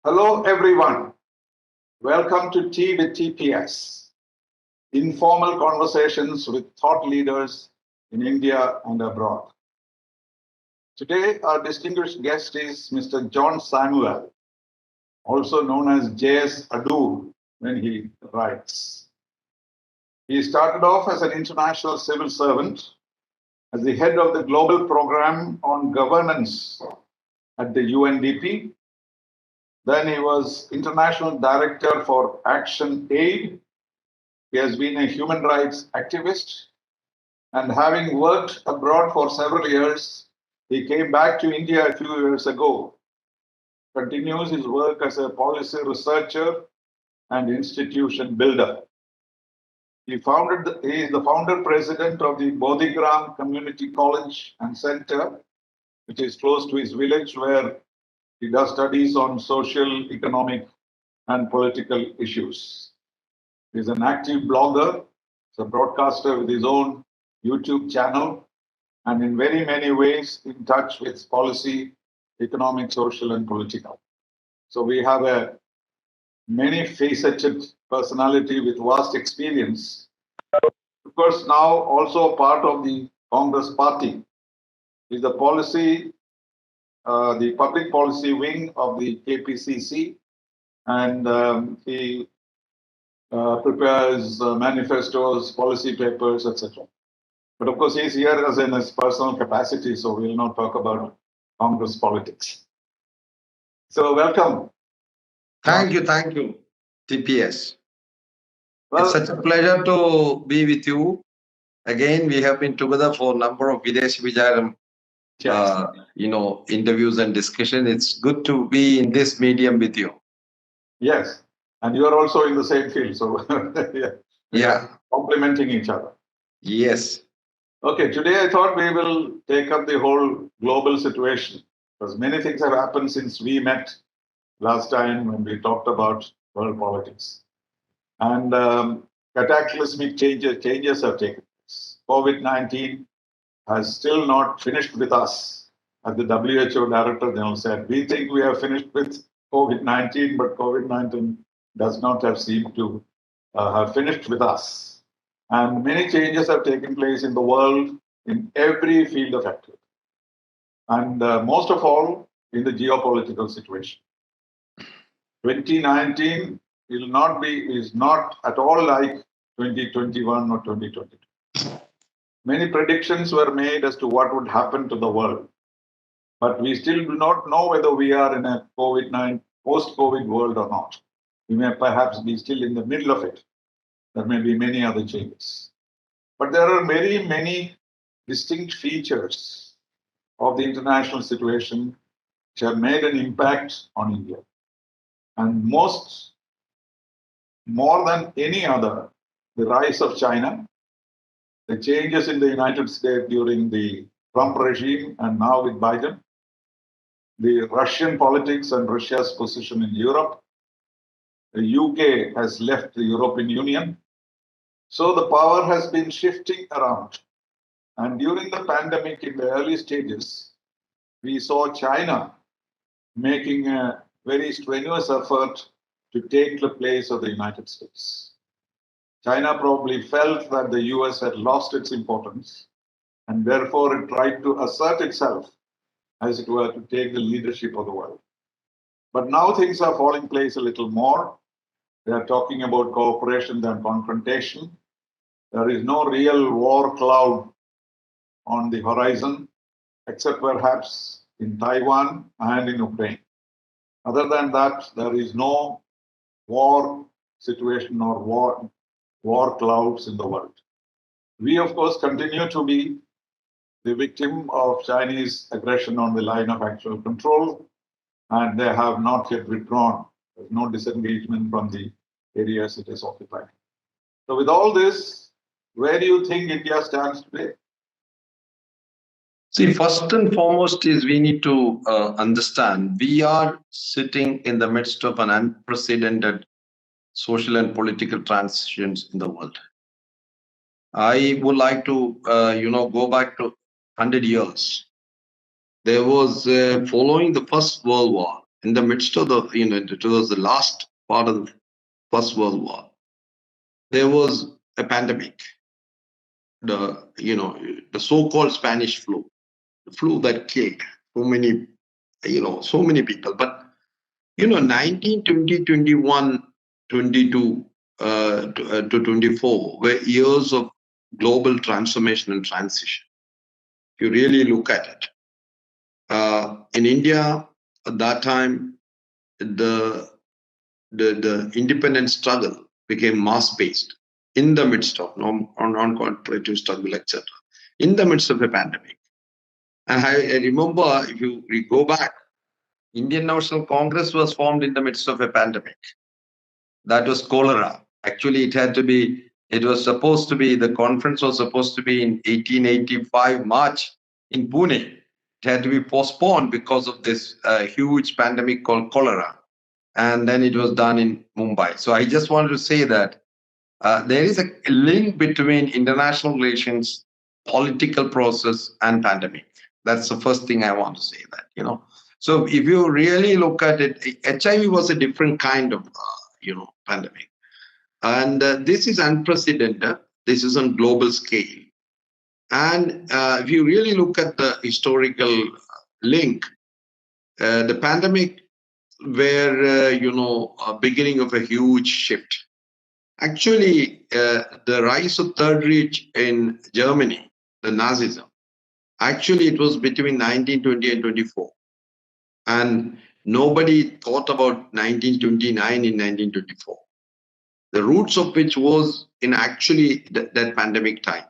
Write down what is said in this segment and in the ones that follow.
Hello, everyone. Welcome to Tea with TPS, informal conversations with thought leaders in India and abroad. Today, our distinguished guest is Mr. John Samuel, also known as J.S. Adoor when he writes. He started off as an international civil servant as the head of the global program on governance at the UNDP. Then he was International Director for Action Aid. He has been a human rights activist. And having worked abroad for several years, he came back to India a few years ago. Continues his work as a policy researcher and institution builder. He is the founder president of the Bodhigram Community College and Center, which is close to his village, where he does studies on social, economic, and political issues. He's an active blogger, he's a broadcaster with his own YouTube channel, and in very many ways in touch with policy, economic, social, and political. So we have a many-faceted personality with vast experience. Of course, now also part of the Congress Party. He's the public policy wing of the KPCC, and he prepares manifestos, policy papers, etc. But of course, he's here as in his personal capacity, so we'll not talk about Congress politics. So welcome. Thank you, TPS. Well, it's such a pleasure to be with you. Again, we have been together for a number of Videsh Vijayaram interviews and discussion. It's good to be in this medium with you. Yes, and you are also in the same field, so yeah, complementing each other. Yes. Okay, today I thought we will take up the whole global situation, because many things have happened since we met last time when we talked about world politics. And cataclysmic changes have taken place. COVID-19 has still not finished with us. As the WHO Director General said, we think we have finished with COVID-19, but COVID-19 does not have seemed to have finished with us. And many changes have taken place in the world in every field of activity. And most of all, in the geopolitical situation. 2019 is not at all like 2021 or 2022. Many predictions were made as to what would happen to the world. But we still do not know whether we are in a COVID-19 post-COVID world or not. We may perhaps be still in the middle of it. There may be many other changes. But there are very many distinct features of the international situation which have made an impact on India. And more than any other, the rise of China, the changes in the United States during the Trump regime and now with Biden, the Russian politics and Russia's position in Europe. The UK has left the European Union. So the power has been shifting around. And during the pandemic, in the early stages, we saw China making a very strenuous effort to take the place of the United States. China probably felt that the US had lost its importance, and therefore it tried to assert itself, as it were, to take the leadership of the world. But now things are falling place a little more. They are talking about cooperation than confrontation. There is no real war cloud on the horizon, except perhaps in Taiwan and in Ukraine. Other than that, there is no war situation or war clouds in the world. We, of course, continue to be the victim of Chinese aggression on the line of actual control, and they have not yet withdrawn. There's no disengagement from the areas it has occupied. So with all this, where do you think India stands today? See, first and foremost is we need to understand we are sitting in the midst of an unprecedented social and political transitions in the world. I would like to, go back to 100 years. There was, following the First World War, in the midst of the, towards the last part of the First World War, there was a pandemic, the so-called Spanish flu, the flu that killed so many people. But 19, 20, 21, 22 to 24 were years of global transformation and transition. If you really look at it, in India at that time, the independence struggle became mass-based in the midst of non-cooperative struggle, etc. In the midst of a pandemic. And I remember, if you go back, Indian National Congress was formed in the midst of a pandemic. That was cholera. Actually, the conference was supposed to be in 1885 March in Pune. It had to be postponed because of this huge pandemic called cholera. And then it was done in Mumbai. So I just wanted to say that there is a link between international relations, political process, and pandemic. That's the first thing I want to say that, So if you really look at it, HIV was a different kind of, pandemic. And this is unprecedented. This is on global scale. And if you really look at the historical link, the pandemic were, a beginning of a huge shift. Actually, the rise of Third Reich in Germany, the Nazism, actually it was between 1920 and 24. And nobody thought about 1929 in 1924. The roots of which was in actually that pandemic time.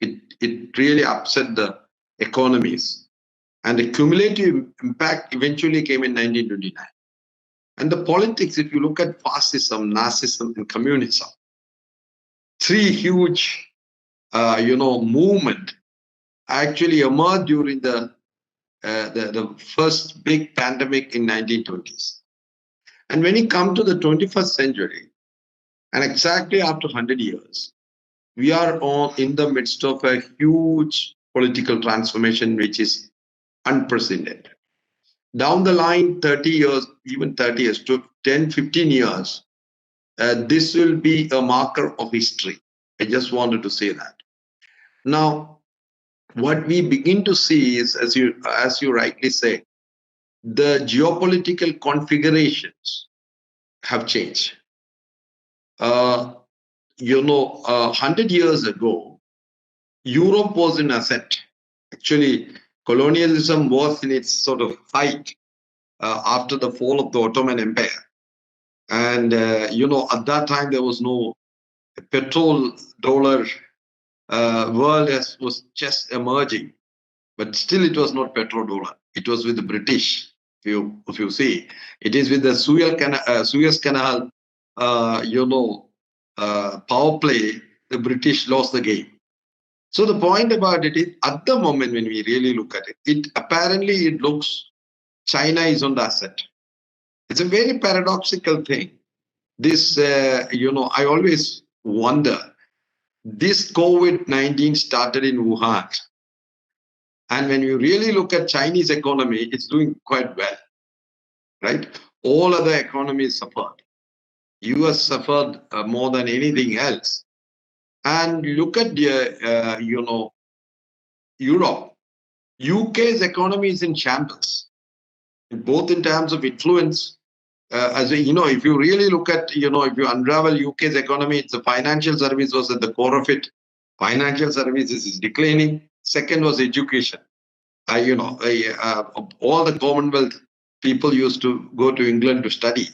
It really upset the economies. And the cumulative impact eventually came in 1929. And the politics, if you look at fascism, Nazism, and communism, three huge, movement actually emerged during the first big pandemic in 1920s. And when you come to the 21st century, and exactly after 100 years, we are in the midst of a huge political transformation, which is unprecedented. Down the line, 30 years, even 30 years to 10, 15 years, this will be a marker of history. I just wanted to say that. Now, what we begin to see is, as you rightly say, the geopolitical configurations have changed. 100 years ago, Europe was in ascent. Actually, colonialism was in its sort of height after the fall of the Ottoman Empire. And, at that time, there was no petrol dollar world was just emerging. But still, it was not petrodollar. It was with the British. If you see, it is with the Suez Canal, power play. The British lost the game. So the point about it is, at the moment when we really look at it, it looks China is on the ascent. It's a very paradoxical thing. This, I always wonder. This COVID-19 started in Wuhan. And when you really look at Chinese economy, it's doing quite well, right? All other economies suffered. US suffered more than anything else. And look at Europe. UK's economy is in shambles, both in terms of influence. If you really look at, if you unravel UK's economy, it's the financial service was at the core of it. Financial services is declining. Second was education. All the Commonwealth people used to go to England to study.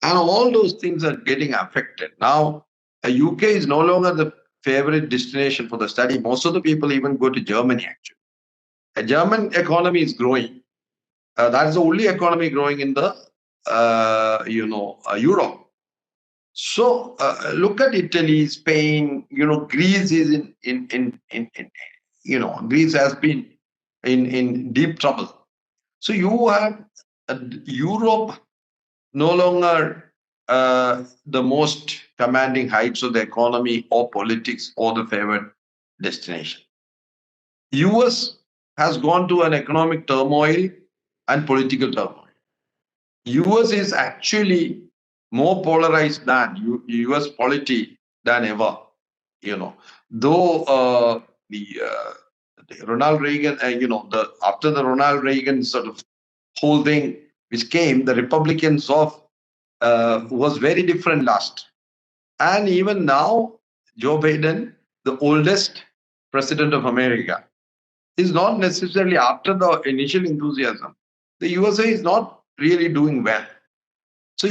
And all those things are getting affected. Now, UK is no longer the favorite destination for the study. Most of the people even go to Germany, actually. The German economy is growing. That is the only economy growing in the, Europe. So look at Italy, Spain, Greece is Greece has been in deep trouble. So you have Europe no longer the most commanding heights of the economy or politics or the favored destination. US has gone to an economic turmoil and political turmoil. US is actually more polarized than US polity than ever. Though the Ronald Reagan, the after the Ronald Reagan sort of whole thing which came, the Republicans of was very different last. And even now, Joe Biden, the oldest president of America, is not necessarily after the initial enthusiasm. The USA is not really doing well. So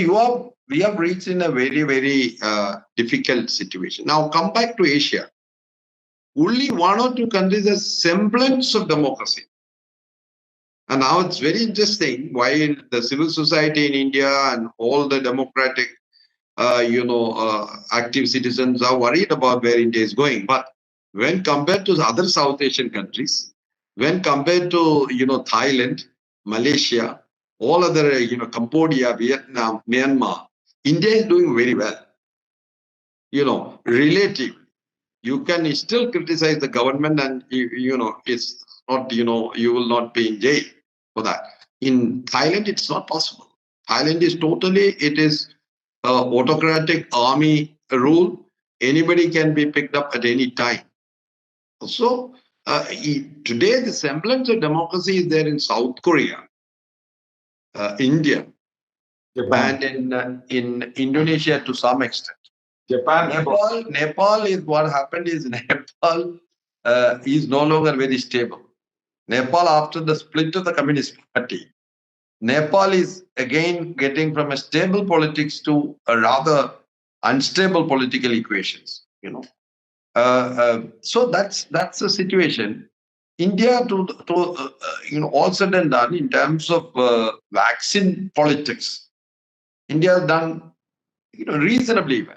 we have reached in a very, very difficult situation. Now come back to Asia. Only one or two countries have semblance of democracy. And now it's very interesting while the civil society in India and all the democratic, active citizens are worried about where India is going. But when compared to other South Asian countries, when compared to, Thailand, Malaysia, all other, Cambodia, Vietnam, Myanmar, India is doing very well. Relative. You can still criticize the government and, it's not, you will not be in jail for that. In Thailand, it's not possible. Thailand is totally, it is autocratic army rule. Anybody can be picked up at any time. So today, the semblance of democracy is there in South Korea, India, Japan. and in Indonesia to some extent. Japan. Nepal is what happened is Nepal is no longer very stable. Nepal, after the split of the Communist Party, Nepal is again getting from a stable politics to a rather unstable political equations. So that's the situation. India, all said and done, in terms of vaccine politics, India has done reasonably well.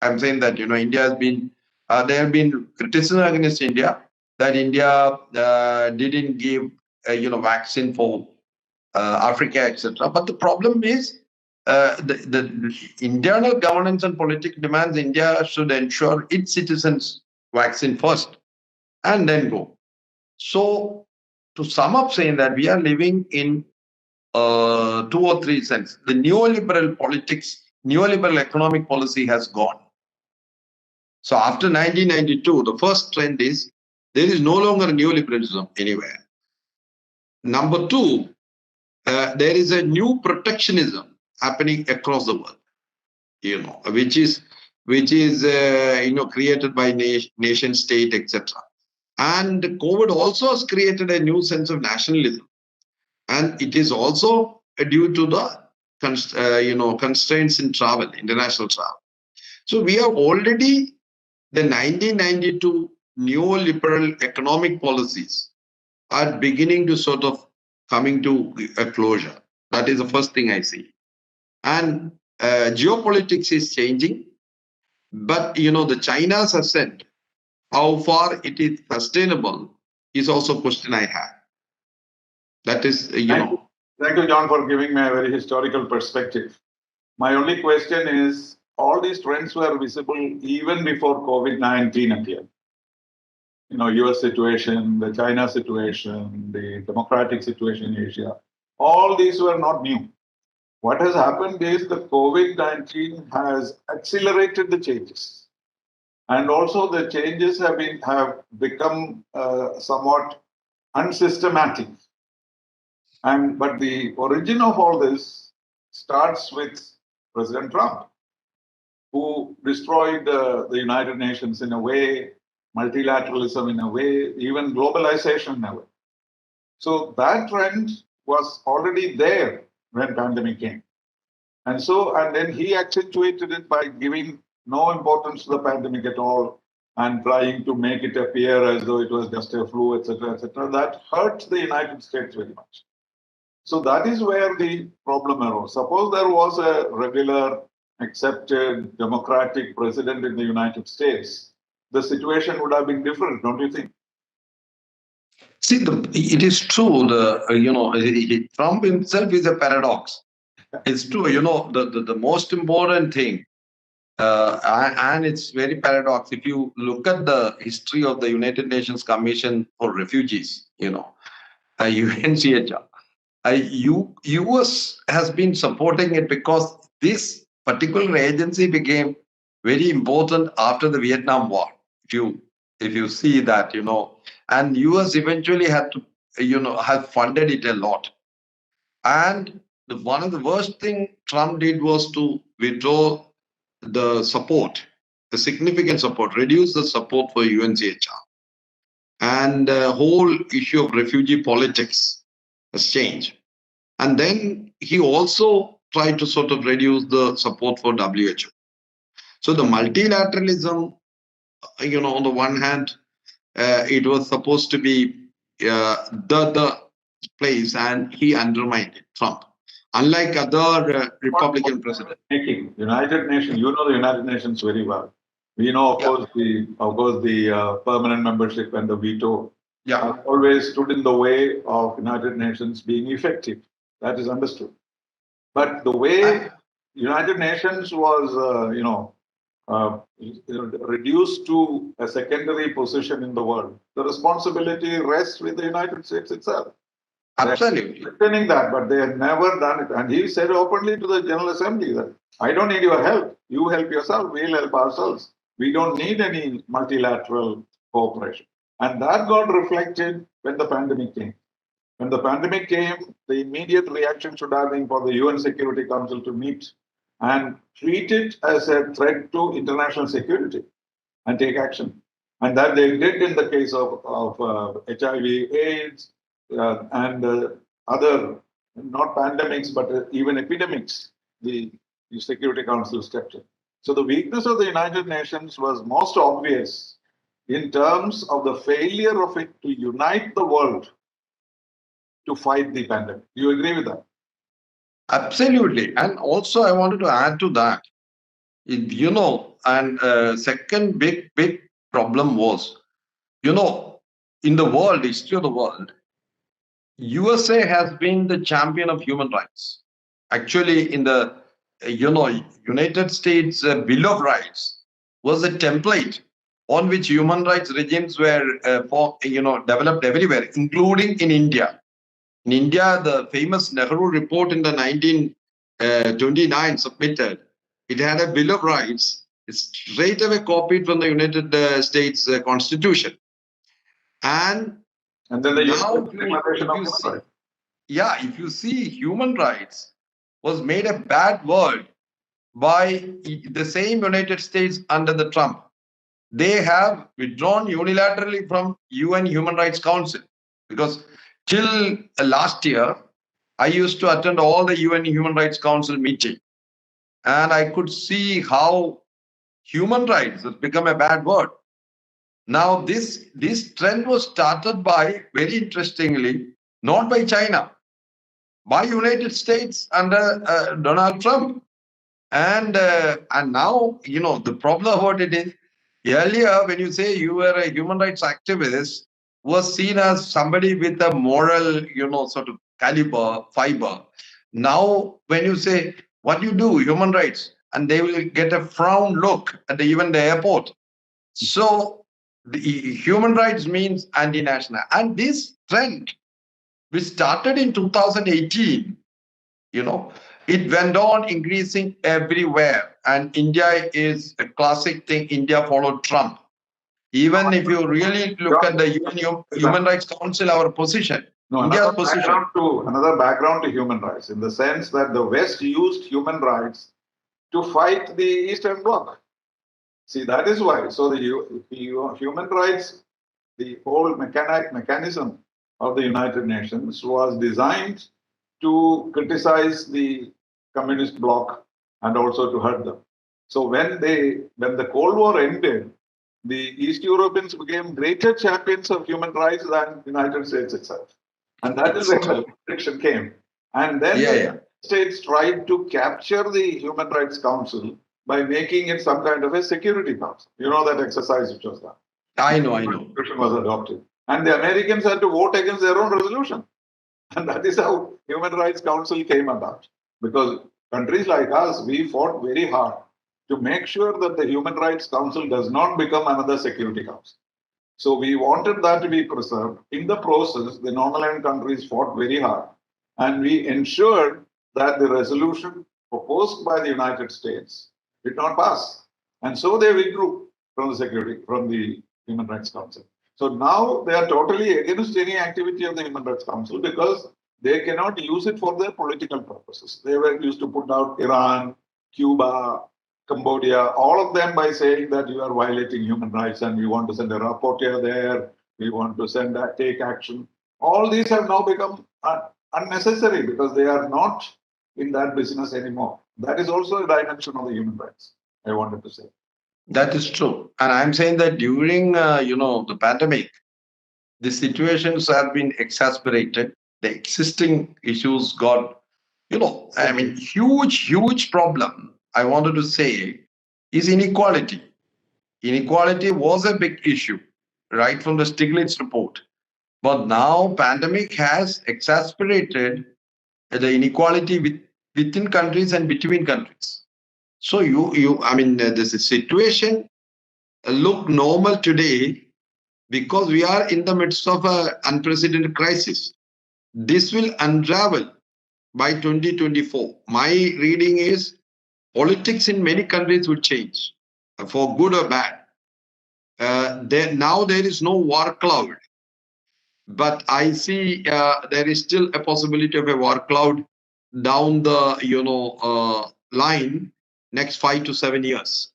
I'm saying that India has been there have been criticism against India that India didn't give vaccine for Africa, etc. But the problem is the internal governance and political demands. India should ensure its citizens vaccine first and then go. So to sum up, saying that we are living in 2 or 3 cents. The neoliberal politics, neoliberal economic policy has gone. So after 1992, the first trend is there is no longer neoliberalism anywhere. Number two, there is a new protectionism happening across the world, which is created by nation state, etc. And COVID also has created a new sense of nationalism, and it is also due to the constraints in travel, international travel. So we have already the 1992 neoliberal economic policies are beginning to sort of coming to a closure. That is the first thing I see. And geopolitics is changing, but the China's ascent, how far it is sustainable, is also a question I have. That is, Thank you, John, for giving me a very historical perspective. My only question is, all these trends were visible even before COVID-19 appeared. US situation, the China situation, the democratic situation in Asia, all these were not new. What has happened is the COVID-19 has accelerated the changes. And also the changes have become somewhat unsystematic. But the origin of all this starts with President Trump, who destroyed the United Nations in a way, multilateralism in a way, even globalization in a way. So that trend was already there when pandemic came. And then he accentuated it by giving no importance to the pandemic at all and trying to make it appear as though it was just a flu, etc., etc. That hurt the United States very much. So that is where the problem arose. Suppose there was a regular, accepted, democratic president in the United States, the situation would have been different, don't you think? See, it is true. Trump himself is a paradox. It's true. The most important thing, and it's very paradox. If you look at the history of the United Nations Commission for Refugees, UNCHR, US has been supporting it because this particular agency became very important after the Vietnam War. If you see that, and US eventually had to, have funded it a lot. And one of the worst thing Trump did was to withdraw the support, the significant support, reduce the support for UNCHR. And the whole issue of refugee politics has changed. And then he also tried to sort of reduce the support for WHO. So the multilateralism, on the one hand, it was supposed to be the place, and he undermined it, Trump. Unlike other Republican presidents. United Nations, the United Nations very well. We know, of course, the permanent membership and the veto have always stood in the way of United Nations being effective. That is understood. But the way United Nations was, reduced to a secondary position in the world, the responsibility rests with the United States itself. Absolutely. They're that, but they had never done it. And he said openly to the General Assembly that I don't need your help. You help yourself. We'll help ourselves. We don't need any multilateral cooperation. And that got reflected when the pandemic came. When the pandemic came, the immediate reaction should have been for the UN Security Council to meet and treat it as a threat to international security and take action. And that they did in the case of HIV, AIDS, and other, not pandemics, but even epidemics, the Security Council stepped in. So the weakness of the United Nations was most obvious in terms of the failure of it to unite the world to fight the pandemic. Do you agree with that? Absolutely. And also I wanted to add to that, and second big problem was, in the world, history of the world, USA has been the champion of human rights. Actually, in the United States Bill of Rights was a template on which human rights regimes were developed everywhere, including in India. In India, the famous Nehru report in the 1929 submitted. It had a Bill of Rights. It's straight away copied from the United States Constitution. And then the if you see, human rights was made a bad word by the same United States under the Trump. They have withdrawn unilaterally from UN Human Rights Council, because till last year, I used to attend all the UN Human Rights Council meeting, and I could see how human rights has become a bad word. Now, this trend was started by, very interestingly, not by China, by United States under Donald Trump. And now, the problem about it is, earlier, when you say you were a human rights activist, was seen as somebody with a moral, sort of caliber, fiber. Now, when you say, what do you do, human rights? And they will get a frown look at even the airport. So the human rights means anti-national. And this trend, which started in 2018, it went on increasing everywhere. And India is a classic thing. India followed Trump. Even if you really look at the UN Human Rights Council, our position, India's position. Another background to human rights, in the sense that the West used human rights to fight the Eastern Bloc. See, that is why. So the human rights, the whole mechanism of the United Nations was designed to criticize the communist bloc and also to hurt them. So when the Cold War ended, the East Europeans became greater champions of human rights than the United States itself. And that is when the restriction came. And then the United States tried to capture the Human Rights Council by making it some kind of a security council. You know that exercise which was done. I know. Resolution was adopted. And the Americans had to vote against their own resolution. And that is how Human Rights Council came about. Because countries like us, we fought very hard to make sure that the Human Rights Council does not become another Security Council. So we wanted that to be preserved. In the process, the non-aligned countries fought very hard. and we ensured that the resolution proposed by the United States did not pass. And so they withdrew from the Human Rights Council. So now they are totally against any activity of the Human Rights Council because they cannot use it for their political purposes. They were used to put out Iran, Cuba, Cambodia, all of them by saying that you are violating human rights and we want to send a rapporteur there, we want to take action. All these have now become unnecessary because they are not in that business anymore. That is also a dimension of the human rights, I wanted to say. That is true. And I'm saying that during, the pandemic, the situations have been exasperated. The existing issues got, huge problem. I wanted to say is inequality. Inequality was a big issue right from the Stiglitz report. But now pandemic has exasperated the inequality within countries and between countries. So this situation look normal today because we are in the midst of an unprecedented crisis. This will unravel by 2024. My reading is politics in many countries will change for good or bad. Now there is no war cloud, but I see there is still a possibility of a war cloud down the line next 5 to 7 years.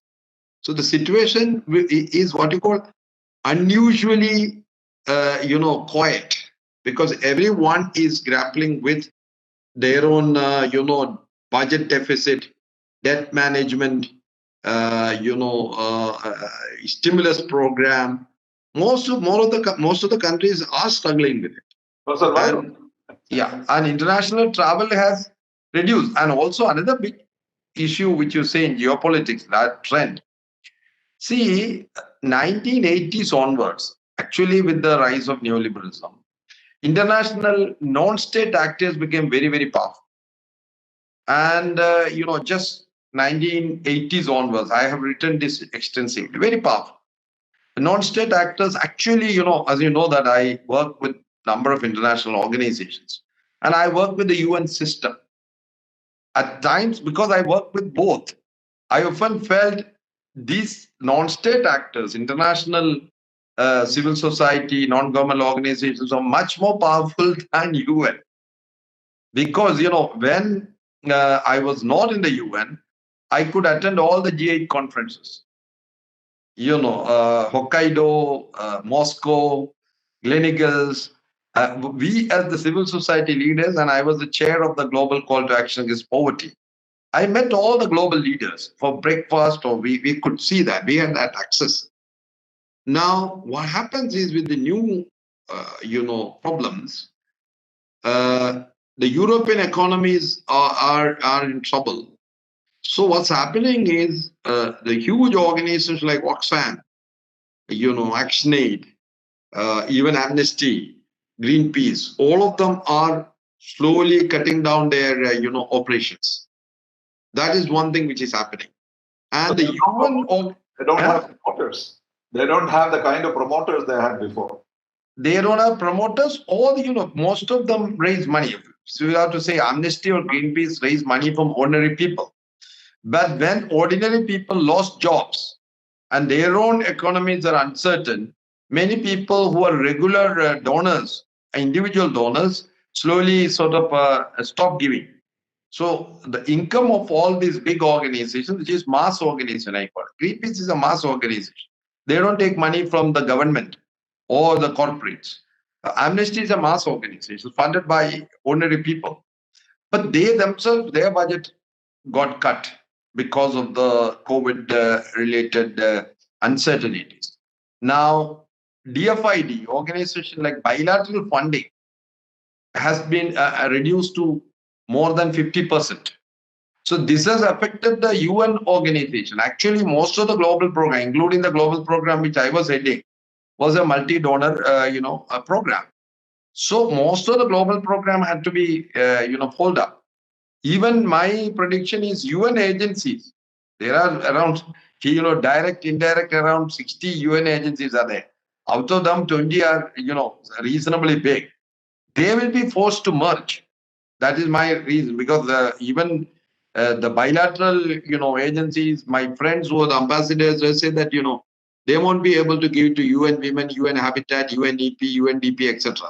So the situation is what you call unusually quiet because everyone is grappling with their own budget deficit, debt management, stimulus program. Most of the countries are struggling with it. And international travel has reduced. And also another big issue which you say in geopolitics, that trend. See, 1980s onwards, actually with the rise of neoliberalism, international non-state actors became very, very powerful. And, just 1980s onwards, I have written this extensively, very powerful. The non-state actors actually, as you know that I work with a number of international organizations and I work with the UN system. At times, because I work with both, I often felt these non-state actors, international civil society, non-government organizations are much more powerful than UN. Because, when I was not in the UN, I could attend all the G8 conferences. Hokkaido, Moscow, Gleneagles. We as the civil society leaders, and I was the chair of the Global Call to Action Against Poverty. I met all the global leaders for breakfast, or we could see that. We had that access. Now, what happens is with the new, problems, the European economies are in trouble. So what's happening is the huge organizations like Oxfam, ActionAid, even Amnesty, Greenpeace, all of them are slowly cutting down their, operations. That is one thing which is happening. And the UN... They don't have promoters. They don't have the kind of promoters they had before. They don't have promoters, or most of them raise money. So you have to say Amnesty or Greenpeace raise money from ordinary people. But when ordinary people lost jobs and their own economies are uncertain, many people who are regular donors, individual donors, slowly sort of stop giving. So the income of all these big organizations, which is mass organization, I call it. Greenpeace is a mass organization. They don't take money from the government or the corporates. Amnesty is a mass organization funded by ordinary people. But they themselves, their budget got cut because of the COVID-related uncertainties. Now, DFID, organization like bilateral funding, has been reduced to more than 50%. So this has affected the UN organization. Actually, most of the global program, including the global program which I was heading, was a multi-donor, program. So most of the global program had to be, pulled up. Even my prediction is UN agencies. There are around, direct, indirect, around 60 UN agencies are there. Out of them, 20 are, reasonably big. They will be forced to merge That is my reason, because even the bilateral, agencies, my friends who are the ambassadors, they say that, they won't be able to give to UN Women, UN Habitat, UNEP, UNDP, etc.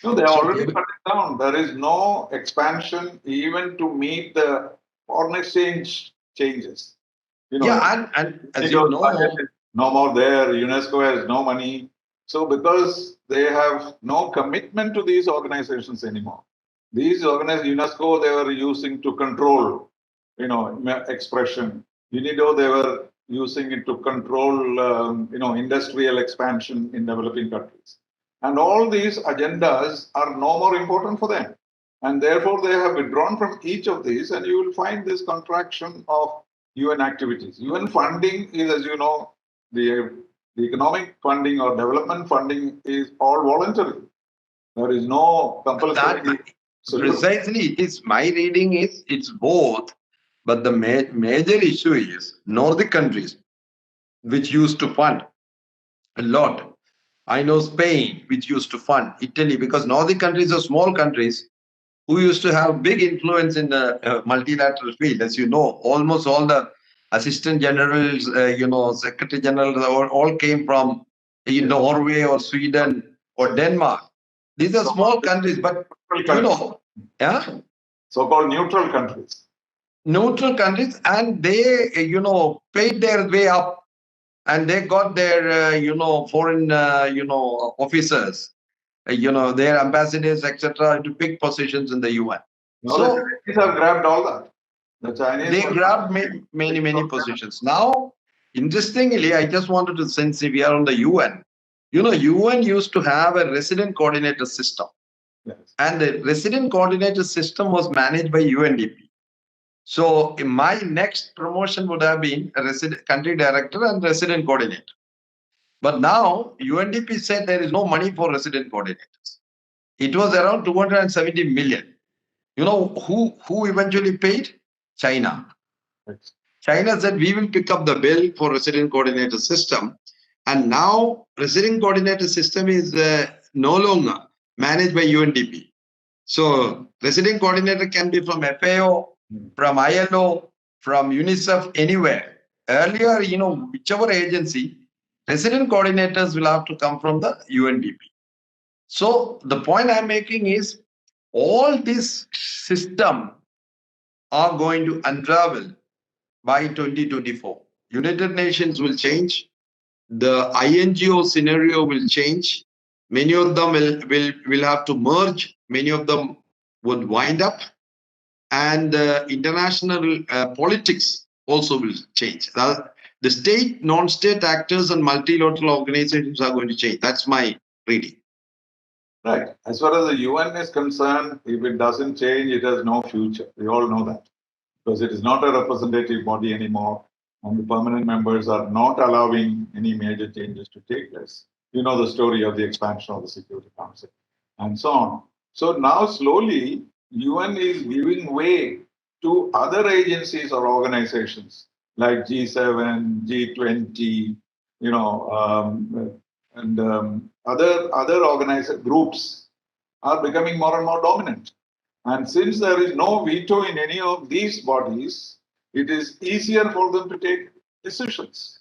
No, they are So already cut it down. There is no expansion even to meet the foreign exchange changes. yeah, and as you UNIDO's budget know, is no more there. UNESCO has no money. So because they have no commitment to these organizations anymore. These UNESCO, they were using to control, expression. UNIDO, they were using it to control, industrial expansion in developing countries. And all these agendas are no more important for them. And therefore, they have withdrawn from each of these, and you will find this contraction of UN activities. UN funding is, as you know, the economic funding or development funding is all voluntary. There is no compulsory solution. Precisely, it is my reading is it's both, but the major issue is Nordic countries, which used to fund a lot. I know Spain, which used to fund Italy, because Nordic countries are small countries who used to have big influence in the multilateral field. As you know, almost all the assistant generals, secretary generals, all came from Norway or Sweden or Denmark. These are small countries, but yeah, So-called neutral countries. neutral countries, and they, paid their way up, and they got their, foreign, officers, their ambassadors, etc., into big positions in the UN. No, the Chinese have grabbed all that. The Chinese They grabbed many positions. Now, interestingly, I just wanted to, since we are on the UN, UN used to have a resident coordinator system. Yes. And the resident coordinator system was managed by UNDP. So my next promotion would have been a resident country director and resident coordinator. But now UNDP said there is no money for resident coordinators. It was around 270 million. You know who eventually paid? China. Yes. China said we will pick up the bill for resident coordinator system. And now resident coordinator system is no longer managed by UNDP. So resident coordinator can be from FAO, from ILO, from UNICEF, anywhere. Earlier, whichever agency, resident coordinators will have to come from the UNDP. So the point I'm making is all this system are going to unravel by 2024. United Nations will change. The INGO scenario will change. Many of them will have to merge. Many of them would wind up. And international politics also will change. The state, non-state actors and multilateral organizations are going to change. That's my reading. Right. As far as the UN is concerned, if it doesn't change, it has no future. We all know that. Because it is not a representative body anymore. And the permanent members are not allowing any major changes to take place. You know the story of the expansion of the Security Council and so on. So now slowly, UN is giving way to other agencies or organizations like G7, G20, and other organized groups are becoming more and more dominant. And since there is no veto in any of these bodies, it is easier for them to take decisions.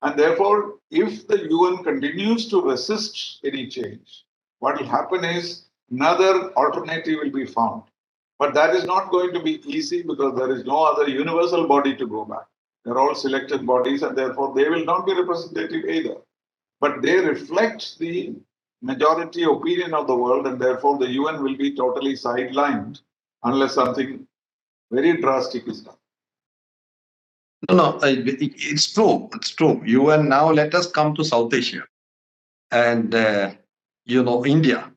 And therefore, if the UN continues to resist any change, what will happen is another alternative will be found. But that is not going to be easy because there is no other universal body to go back. They're all selected bodies, and therefore they will not be representative either. But they reflect the majority opinion of the world, and therefore the UN will be totally sidelined unless something very drastic is done. No, it's true. It's true. UN, now let us come to South Asia and, India.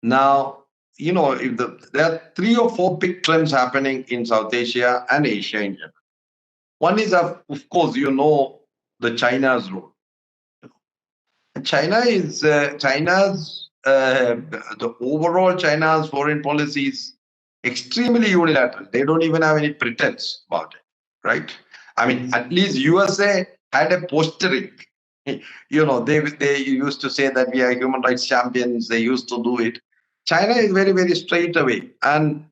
Now, if there are 3 or 4 big trends happening in South Asia and Asia in general. One is, of course, the China's role. China's the overall China's foreign policy is extremely unilateral. They don't even have any pretense about it, right? I mean, at least USA had a posturing. They used to say that we are human rights champions. They used to do it. China is very, very straight away. And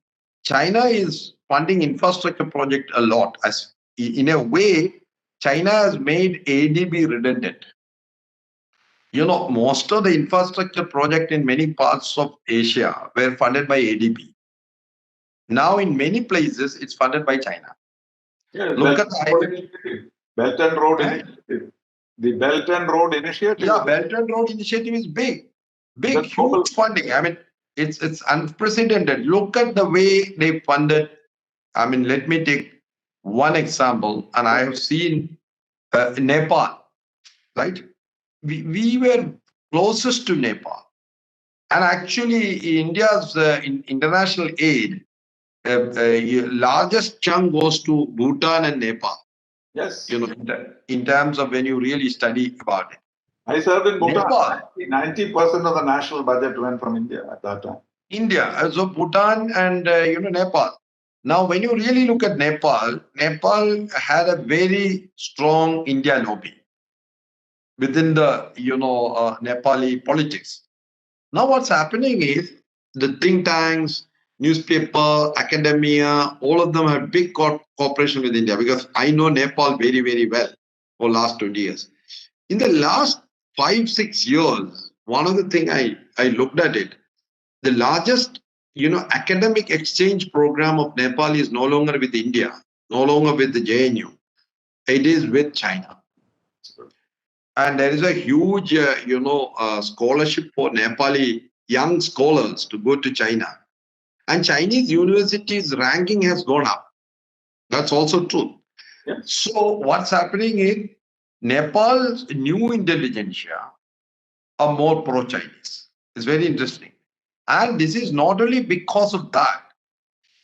China is funding infrastructure project a lot. As in a way, China has made ADB redundant. Most of the infrastructure project in many parts of Asia were funded by ADB. Now, in many places, it's funded by China. Yeah, Look at the Belt and Road Initiative. The Belt and Road Initiative. Yeah, Belt and Road Initiative is big, huge funding. I mean, it's unprecedented. Look at the way they funded. I mean, let me take one example, and I have seen Nepal, right? We were closest to Nepal, and actually, India's international aid, largest chunk goes to Bhutan and Nepal. Yes. In terms of when you really study about it. I served in Bhutan. Nepal. 90% of the national budget went from India at that time. India, so Bhutan and Nepal. Now, when you really look at Nepal, Nepal had a very strong India lobby within the Nepali politics. Now, what's happening is the think tanks, newspaper, academia, all of them have big cooperation with India, because I know Nepal very, very well for last 20 years. In the last 5-6 years, one of the thing I looked at it, the largest academic exchange program of Nepal is no longer with India, no longer with the JNU. It is with China. And there is a huge scholarship for Nepali young scholars to go to China. And Chinese universities ranking has gone up. That's also true. Yeah. So what's happening is Nepal's new intelligentsia are more pro-Chinese. It's very interesting. And this is not only because of that,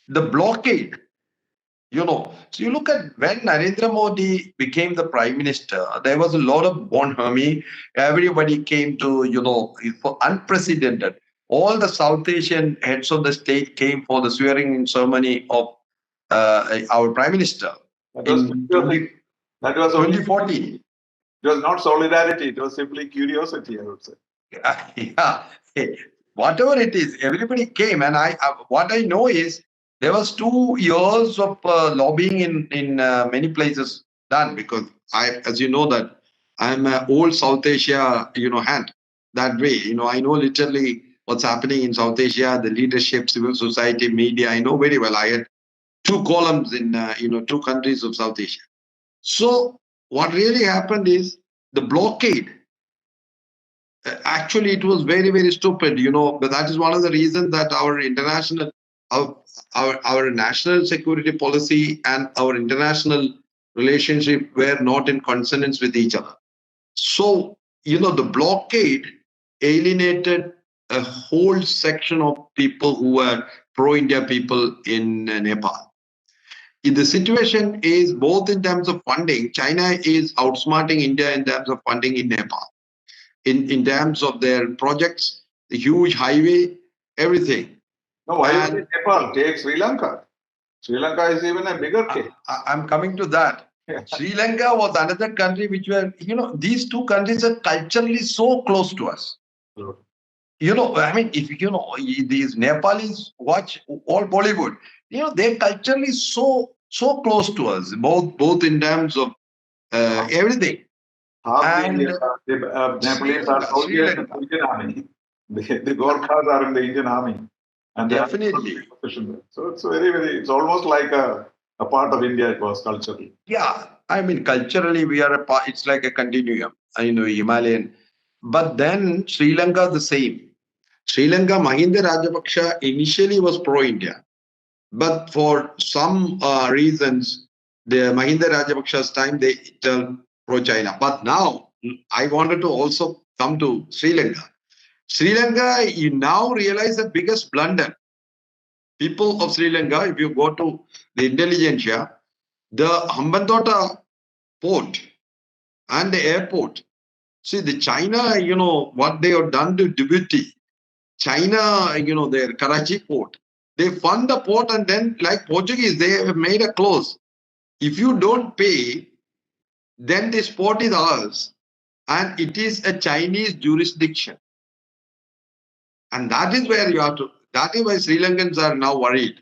the blockade, so you look at when Narendra Modi became the prime minister, there was a lot of bonhomie. Everybody came to, for unprecedented. All the South Asian heads of the state came for the swearing-in ceremony of our prime minister in 2014. It was not solidarity, it was simply curiosity, I would say. Yeah. Whatever it is, everybody came, and what I know is there was 2 years of lobbying in many places done, because as you know, that I'm an old South Asia hand that way. I know literally what's happening in South Asia, the leadership, civil society, media. I know very well. I had 2 columns in 2 countries of South Asia. So what really happened is the blockade. Actually, it was very, very stupid, but that is one of the reasons that our international, our national security policy and our international relationship were not in consonance with each other. So, the blockade alienated a whole section of people who were pro-India people in Nepal. The situation is both in terms of funding. China is outsmarting India in terms of funding in Nepal. In terms of their projects, the huge highway, everything. No, why would Nepal take Sri Lanka? Sri Lanka is even a bigger case. I'm coming to that. Sri Lanka was another country which were, these 2 countries are culturally so close to us. Sure. I mean, if these Nepalis watch all Bollywood, they're culturally so close to us, both in terms of everything. The Nepalese are soldiers in the Indian Army. The Gorkhas are in the Indian Army. And definitely. So it's it's almost like a part of India, it was culturally. Yeah, I mean, culturally, we are a part, it's like a continuum, Himalayan. But then Sri Lanka, the same. Sri Lanka, Mahinda Rajapaksa initially was pro-India. But for some reasons, the Mahinda Rajapaksa's time, they turned pro-China. But now, I wanted to also come to Sri Lanka. Sri Lanka, you now realize the biggest blunder. People of Sri Lanka, if you go to the intelligentsia, the Hambantota port and the airport. See, the China, what they have done to Djibouti, China, their Karachi port, they fund the port, and then, like Portuguese, they have made a clause. If you don't pay, then this port is ours, and it is a Chinese jurisdiction. And that is where you have to, that is why Sri Lankans are now worried.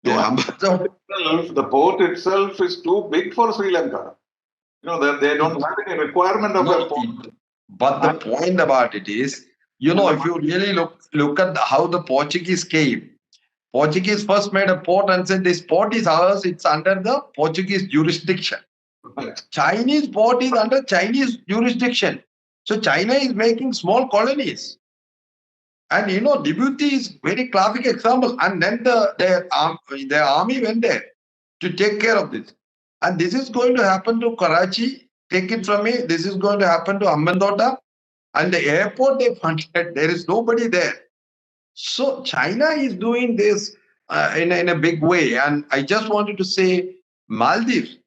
The port itself is too big for Sri Lanka. They don't have any requirement of a port. But the point about it is, if you really look at how the Portuguese came, Portuguese first made a port and said, this port is ours, it's under the Portuguese jurisdiction. Right. Chinese port is under Chinese jurisdiction. So China is making small colonies. And Djibouti is very classic example. And then their army went there to take care of this. And this is going to happen to Karachi. Take it from me. This is going to happen to Hambantota. And the airport they funded, there is nobody there. So China is doing this in a big way. And I just wanted to say, Maldives.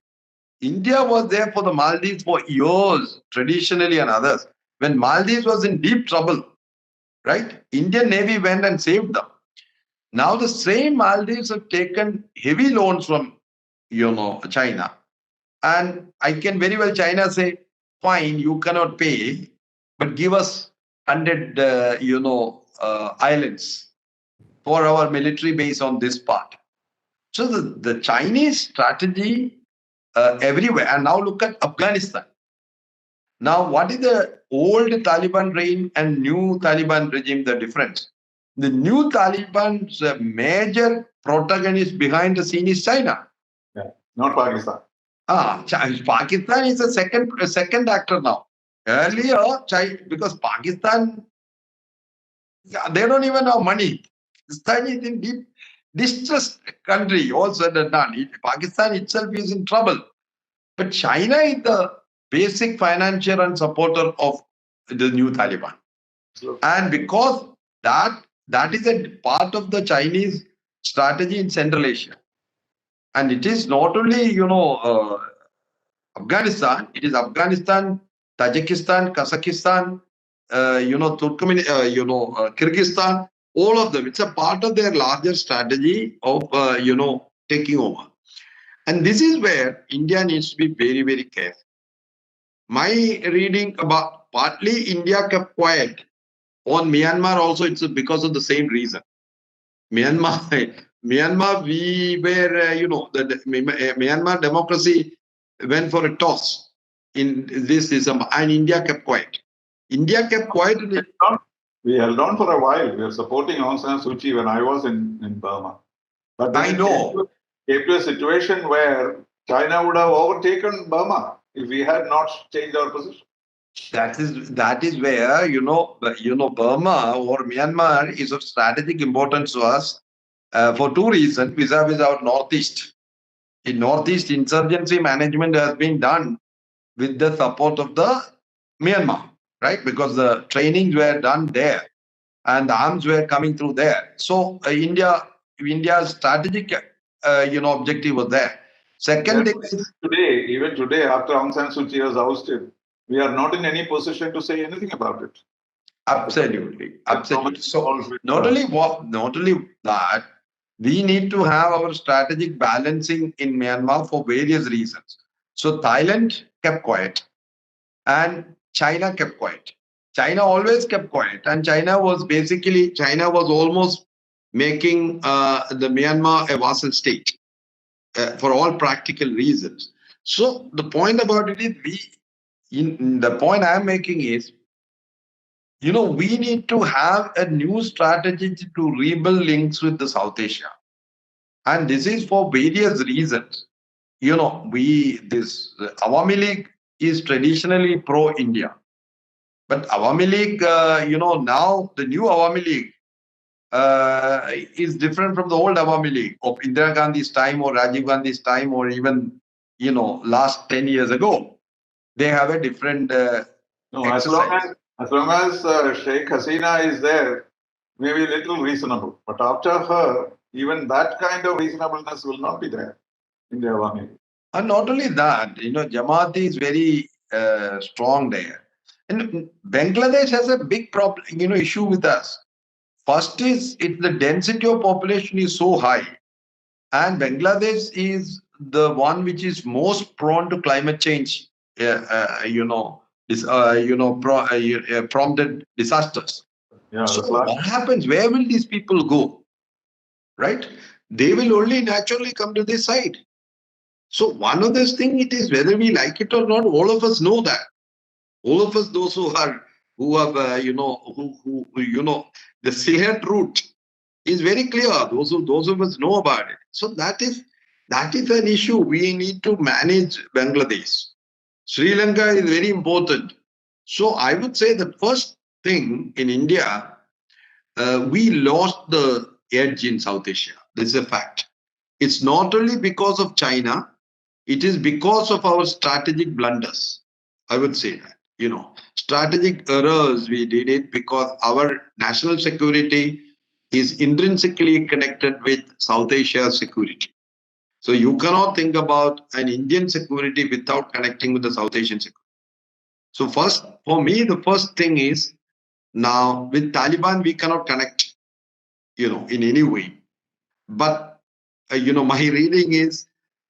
India was there for the Maldives for years, traditionally and others. When Maldives was in deep trouble, right? Indian Navy went and saved them. Now the same Maldives have taken heavy loans from, China. And I can very well China say, fine, you cannot pay, but give us 100, islands for our military base on this part. So the Chinese strategy everywhere. And now look at Afghanistan. Now, what is the old Taliban reign and new Taliban regime, the difference? The new Taliban's major protagonist behind the scene is China. Yeah, not Pakistan. Pakistan is a second actor now. Earlier, because Pakistan, they don't even have money. Pakistan is in deep distressed country, all said and done. Pakistan itself is in trouble. But China is the basic financier and supporter of the new Taliban. And because that is a part of the Chinese strategy in Central Asia. And it is not only, Afghanistan, it is Afghanistan, Tajikistan, Kazakhstan, Kyrgyzstan, all of them. It's a part of their larger strategy of, taking over. And this is where India needs to be very, very careful. My reading about partly India kept quiet on Myanmar also, it's because of the same reason. Myanmar, we were, the Myanmar democracy went for a toss in this December, and India kept quiet. India kept quiet. We held on for a while. We were supporting Aung San Suu Kyi when I was in Burma. But I know. Came to a situation where China would have overtaken Burma if we had not changed our position. That is where Burma or Myanmar is of strategic importance to us for two reasons vis-a-vis our Northeast. In Northeast, insurgency management has been done with the support of the Myanmar, right? Because the trainings were done there and the arms were coming through there. So India's strategic objective was there. Second thing is even today, after Aung San Suu Kyi was ousted, we are not in any position to say anything about it. Absolutely. So not only that, we need to have our strategic balancing in Myanmar for various reasons. So Thailand kept quiet and China kept quiet. China always kept quiet, and China was almost making the Myanmar a vassal state for all practical reasons. So the point about it is the point I'm making is, we need to have a new strategy to rebuild links with the South Asia. And this is for various reasons. Awami League is traditionally pro-India. But Awami League, now the new Awami League is different from the old Awami League of Indira Gandhi's time or Rajiv Gandhi's time or even, last 10 years ago. They have a different exercise. As long as Sheikh Hasina is there, maybe a little reasonable. But after her, even that kind of reasonableness will not be there in the Awami League. And not only that, Jamaat is very strong there. And Bangladesh has a big problem, issue with us. First is the density of population is so high, and Bangladesh is the one which is most prone to climate change. Prompted disasters. Yeah, So that's right. what happens? Where will these people go? Right? They will only naturally come to this side. So one of those things, it is whether we like it or not, all of us know that. All of us, those who have, the Sylhet route is very clear. Those of us know about it. So that is an issue. We need to manage Bangladesh. Sri Lanka is very important. So I would say the first thing in India, we lost the edge in South Asia. This is a fact. It's not only because of China, it is because of our strategic blunders. I would say that, strategic errors, we did it because our national security is intrinsically connected with South Asia security. So you cannot think about an Indian security without connecting with the South Asian security. So first, for me, the first thing is, now with Taliban, we cannot connect, in any way. But, my reading is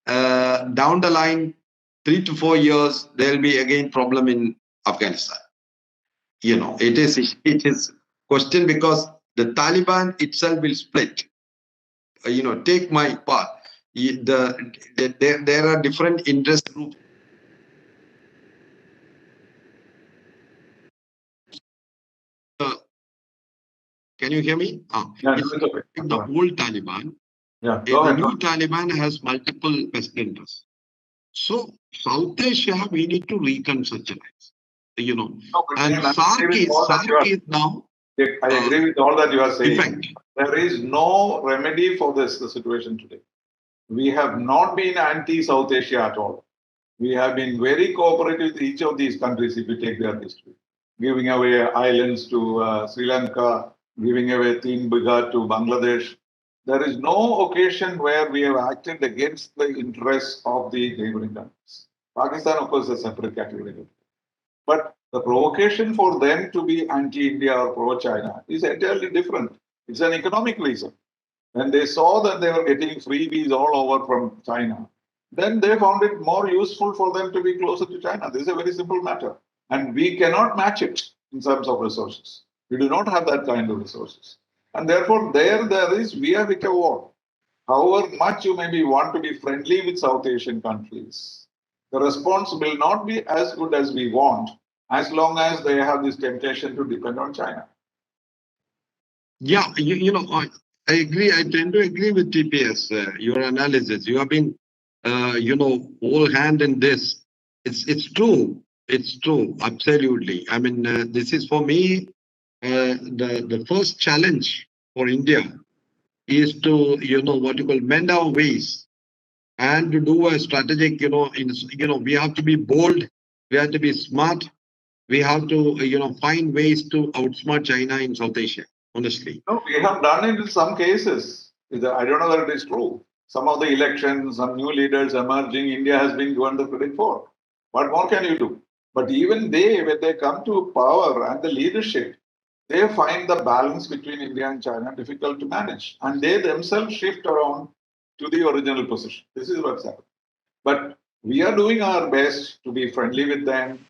down the line, 3 to 4 years, there will be again problem in Afghanistan. It is question because the Taliban itself will split. Take my part. There are different interest groups. Can you hear me? Yeah, It's it's okay. like the old Taliban. Yeah, The go ahead. new Taliban has multiple vested interests. So South Asia, we need to reconceptualize. No, but And again, I agree with all that you SARC are. is now I agree with all that you are saying. effective. There is no remedy for the situation today. We have not been anti-South Asia at all. We have been very cooperative with each of these countries if you take their history. Giving away islands to Sri Lanka, giving away Teen Biga to Bangladesh. There is no occasion where we have acted against the interests of the neighboring countries. Pakistan, of course, is a separate category. But the provocation for them to be anti-India or pro-China is entirely different. It's an economic reason. When they saw that they were getting freebies all over from China, then they found it more useful for them to be closer to China. This is a very simple matter. And we cannot match it in terms of resources. We do not have that kind of resources. And therefore, there is via Vita war. However much you maybe want to be friendly with South Asian countries, the response will not be as good as we want as long as they have this temptation to depend on China. Yeah, I agree. I tend to agree with TPS, your analysis. You have been, all hand in this. It's true. It's true. Absolutely. I mean, this is for me, the first challenge for India is to, what you call mend our ways and to do a strategic, we have to be bold. We have to be smart. We have to, find ways to outsmart China in South Asia, honestly. No, we have done it in some cases. I don't know whether it is true. Some of the elections, some new leaders emerging, India has been given the credit for. What more can you do? But even they, when they come to power and the leadership, they find the balance between India and China difficult to manage. And they themselves shift around to the original position. This is what's happening. But we are doing our best to be friendly with them,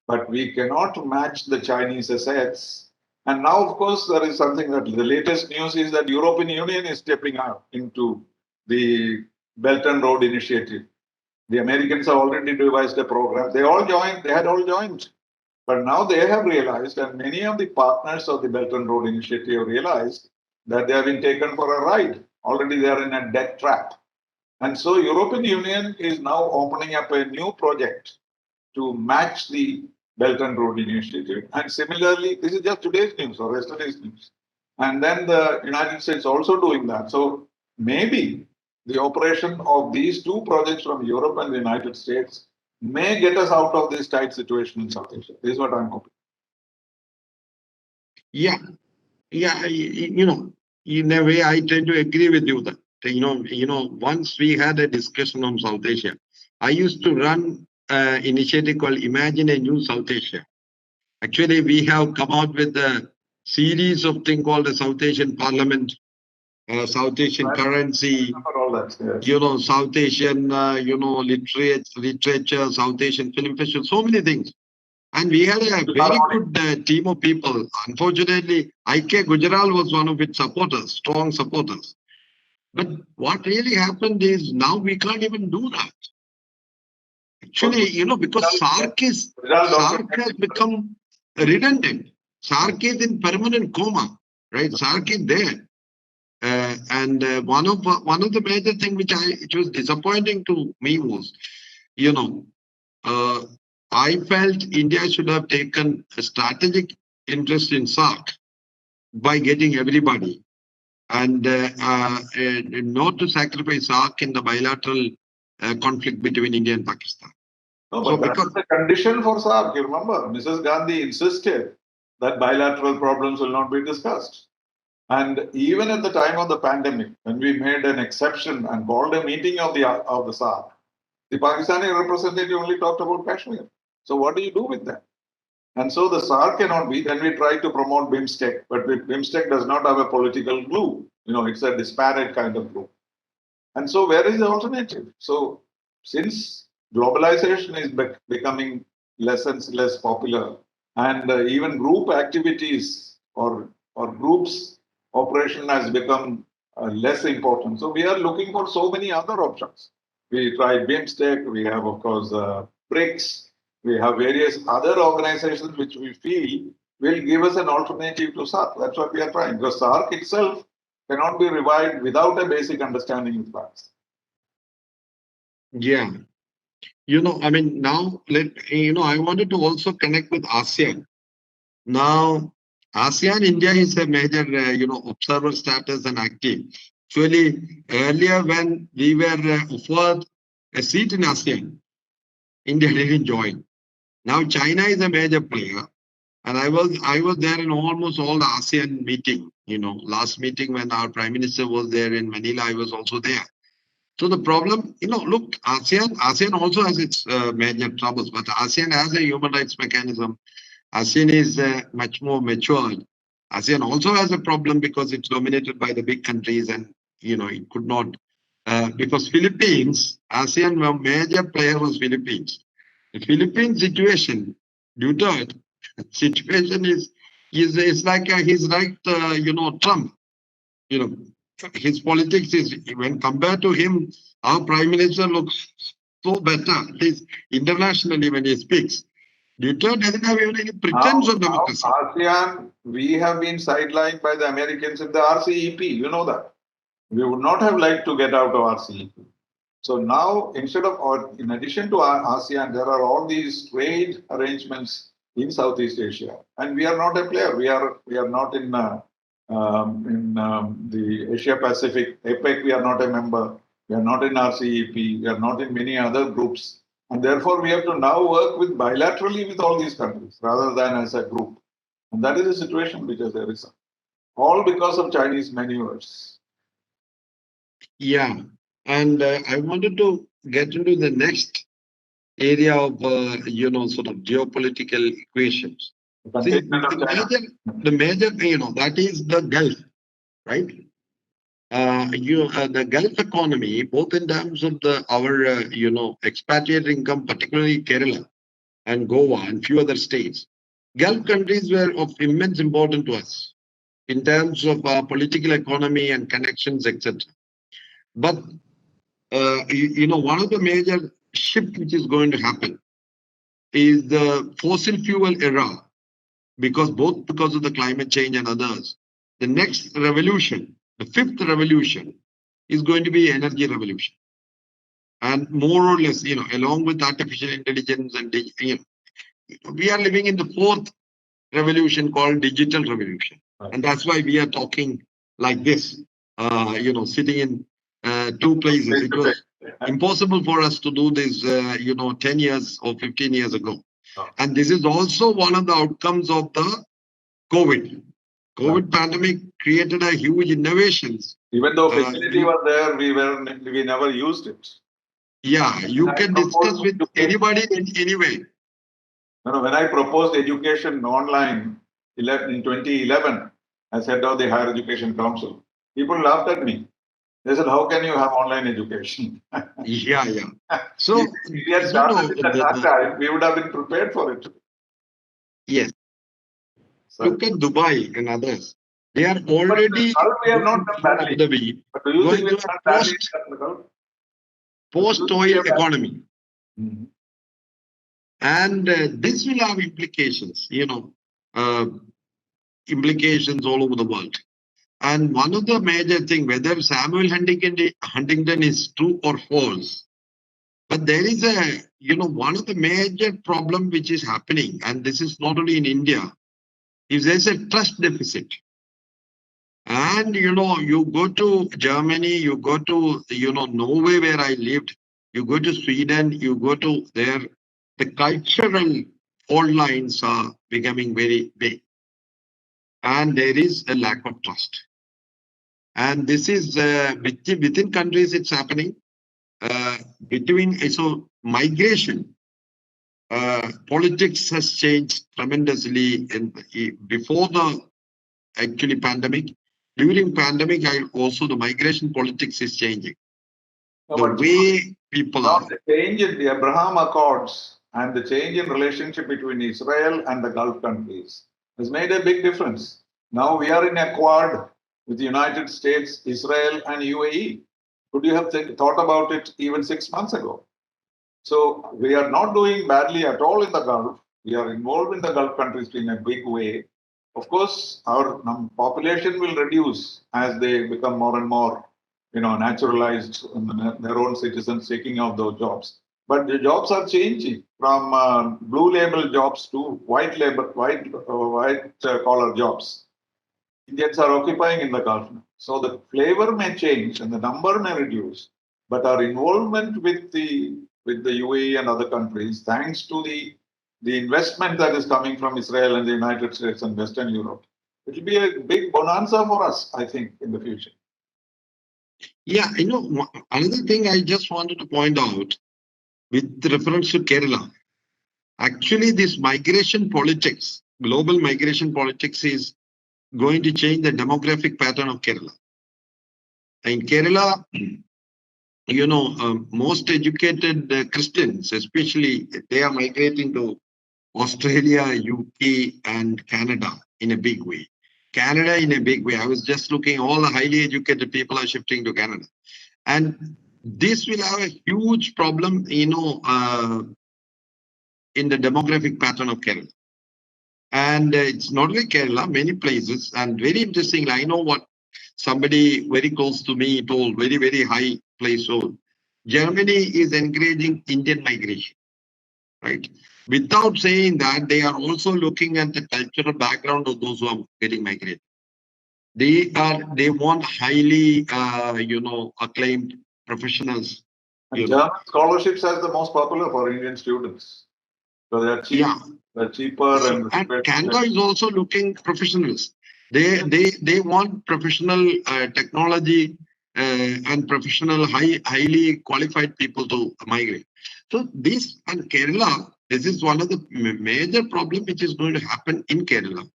but we cannot match the Chinese assets. And now, of course, there is something that the latest news is that European Union is stepping out into the Belt and Road Initiative. The Americans have already devised a program. They had all joined. But now they have realized, and many of the partners of the Belt and Road Initiative realized that they have been taken for a ride. Already they are in a debt trap. And so European Union is now opening up a new project to match the Belt and Road Initiative. And similarly, this is just today's news or yesterday's news. And then the United States also doing that. So maybe the operation of these two projects from Europe and the United States may get us out of this tight situation in South Asia. This is what I'm hoping. Yeah, in a way, I tend to agree with you that once we had a discussion on South Asia, I used to run an initiative called Imagine a New South Asia. Actually, we have come out with a series of things called the South Asian Parliament, South Asian currency, All that, yes. South Asian, literature, South Asian film festival, so many things. And we had a very good team of people. Unfortunately, IK Gujarat was one of its supporters, strong supporters. But what really happened is now we can't even do that. Actually, because SARC has become redundant. SARC is in permanent coma, right? SARC is there. And one of the major things which was disappointing to me was, I felt India should have taken a strategic interest in SARC by getting everybody and not to sacrifice SARC in the bilateral conflict between India and Pakistan. No, but that's the condition for SARC. You remember, Mrs. Gandhi insisted that bilateral problems will not be discussed. And even at the time of the pandemic, when we made an exception and called a meeting of the SARC, the Pakistani representative only talked about Kashmir. So what do you do with that? And so the SARC cannot be. Then we try to promote BIMSTEC, but BIMSTEC does not have a political glue. It's a disparate kind of glue. And so where is the alternative? So since globalization is becoming less and less popular, and even group activities or groups operation has become less important. So we are looking for so many other options. We tried BIMSTEC, we have, of course, BRICS, we have various other organizations which we feel will give us an alternative to SARC. That's what we are trying. Because SARC itself cannot be revived without a basic understanding of Pakistan. Yeah. Now, I wanted to also connect with ASEAN. Now, ASEAN India is a major, observer status and active. Actually, earlier when we were offered a seat in ASEAN, India didn't join. Now, China is a major player. And I was there in almost all the ASEAN meeting. Last meeting when our Prime Minister was there in Manila, I was also there. So the problem, look, ASEAN also has its major troubles, but ASEAN has a human rights mechanism. ASEAN is much more matured. ASEAN also has a problem because it's dominated by the big countries and, it could not, because Philippines, ASEAN, a major player was Philippines. The Philippine situation, Duterte, situation is like he's like Trump. His politics is, when compared to him, our Prime Minister looks so better. He's internationally when he speaks. Duterte doesn't have even any pretense of democracy. ASEAN, we have been sidelined by the Americans in the RCEP. You know that. We would not have liked to get out of RCEP. So now, in addition to ASEAN, there are all these trade arrangements in Southeast Asia, and we are not a player. We are not in the Asia Pacific, APEC. We are not a member. We are not in RCEP. We are not in many other groups, and therefore we have to now work bilaterally with all these countries rather than as a group. And that is the situation which has arisen, all because of Chinese maneuvers. Yeah. And I wanted to get into the next area of, sort of geopolitical equations. See, the major, that is the Gulf, right? The Gulf economy, both in terms of our, expatriate income, particularly Kerala and Goa and few other states, Gulf countries were of immense importance to us in terms of political economy and connections, etc. But one of the major shift which is going to happen is the fossil fuel era, because of the climate change and others. The next revolution, the fifth revolution, is going to be energy revolution. And more or less, along with artificial intelligence and we are living in the fourth revolution called digital revolution. And that's why we are talking like this, sitting in two places. It was impossible for us to do this, 10 years or 15 years ago. And this is also one of the outcomes of the COVID. COVID pandemic created a huge innovations. Even though facility was there, we never used it. Yeah, you can discuss with anybody in any way. When I proposed education online in 2011 as head of the Higher Education Council, people laughed at me. They said, "How can you have online education?" Yeah. So if we had started at that time, we would have been prepared for it. Yes. So, Look at Dubai and others. They are but already we have not done badly. Abu Dhabi But do you think going we to have a done badly in the Gulf? post-oil economy. Mhm. And this will have implications, implications all over the world. And one of the major thing, whether Samuel Huntington is true or false, but there is one of the major problem which is happening, and this is not only in India, is there's a trust deficit. And, you go to Germany, you go to, Norway where I lived, you go to Sweden, you go to there, the cultural fault lines are becoming very big. And there is a lack of trust. And this is within countries, it's happening. So migration, politics has changed tremendously before the actually pandemic. During pandemic, also the migration politics is changing. No, The but way people now are. the change in the Abraham Accords and the change in relationship between Israel and the Gulf countries has made a big difference. Now we are in a quad with the United States, Israel, and UAE. Could you have thought about it even 6 months ago? So we are not doing badly at all in the Gulf. We are involved in the Gulf countries in a big way. Of course, our population will reduce as they become more and more, naturalized, their own citizens taking out those jobs. But the jobs are changing from blue label jobs to white collar jobs. Indians are occupying in the Gulf now. So the flavor may change and the number may reduce, but our involvement with the UAE and other countries, thanks to the investment that is coming from Israel and the United States and Western Europe, it will be a big bonanza for us, I think, in the future. Yeah, another thing I just wanted to point out with reference to Kerala. Actually, this migration politics, global migration politics is going to change the demographic pattern of Kerala. In Kerala, most educated Christians, especially, they are migrating to Australia, UK, and Canada in a big way. Canada in a big way. I was just looking, all the highly educated people are shifting to Canada. And this will have a huge problem, in the demographic pattern of Kerala. And it's not only Kerala, many places. And very interesting, I know what somebody very close to me told, very, very high place told. Germany is encouraging Indian migration, right? Without saying that, they are also looking at the cultural background of those who are getting migrated. They want highly, acclaimed professionals. And German scholarships are the most popular for Indian students. So they are cheap. Yeah. They're cheaper and Canada is also looking professionals. They want professional technology and professional highly qualified people to migrate. So this and Kerala, this is one of the major problem which is going to happen in Kerala.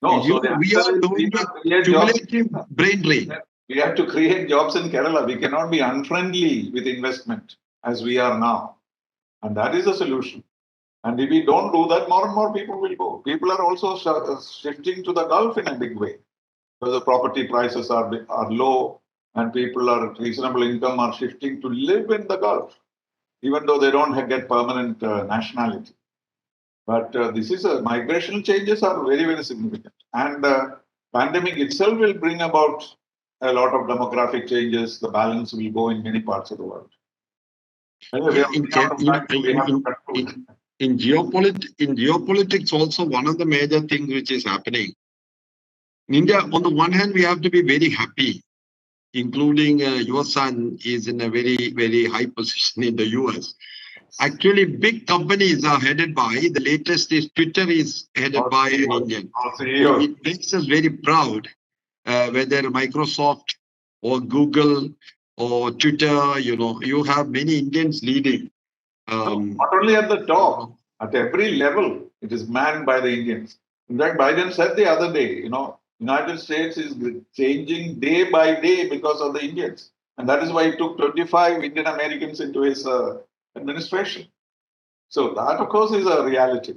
No, so we are doing a cumulative brain drain. We have to create jobs in Kerala. We cannot be unfriendly with investment as we are now. And that is the solution. And if we don't do that, more and more people will go. People are also shifting to the Gulf in a big way because the property prices are low and people are reasonable income are shifting to live in the Gulf, even though they don't get permanent nationality. But this is migration changes are very, very significant. And pandemic itself will bring about a lot of demographic changes. The balance will go in many parts of the world. Anyway, in geopolitics, also one of the major things which is happening in India, on the one hand, we have to be very happy, including your son is in a very, very high position in the US. Actually, big companies are headed by, the latest is Twitter is headed by an Indian. So it makes us very proud, whether Microsoft or Google or Twitter, you have many Indians leading. Not only at the top, at every level, it is manned by the Indians. In fact, Biden said the other day, United States is changing day by day because of the Indians. And that is why he took 25 Indian Americans into his administration. So that, of course, is a reality.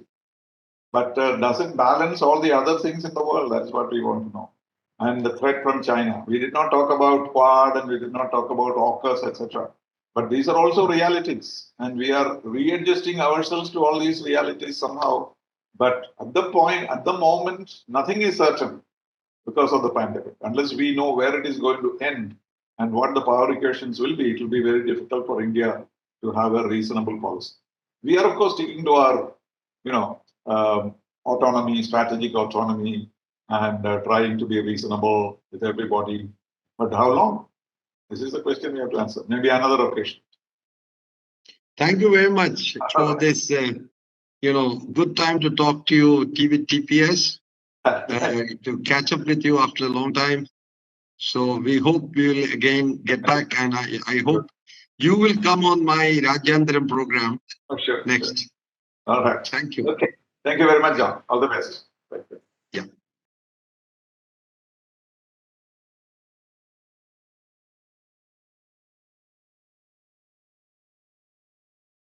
but does it balance all the other things in the world? That's what we want to know. And the threat from China. We did not talk about Quad and we did not talk about AUKUS, etc. But these are also realities, and we are readjusting ourselves to all these realities somehow. But at the moment, nothing is certain because of the pandemic. Unless we know where it is going to end and what the power equations will be, it will be very difficult for India to have a reasonable policy. We are, of course, sticking to our, autonomy, strategic autonomy, and trying to be reasonable with everybody. But how long? This is the question we have to answer. Maybe another occasion. Thank you very much for this, good time to talk to you, TPS, to catch up with you after a long time. So we hope we will again get back, and I hope you will come on my Rajandram program Oh, sure, next. Sure. All right. Thank you. Okay. Thank you very much, John. All the best.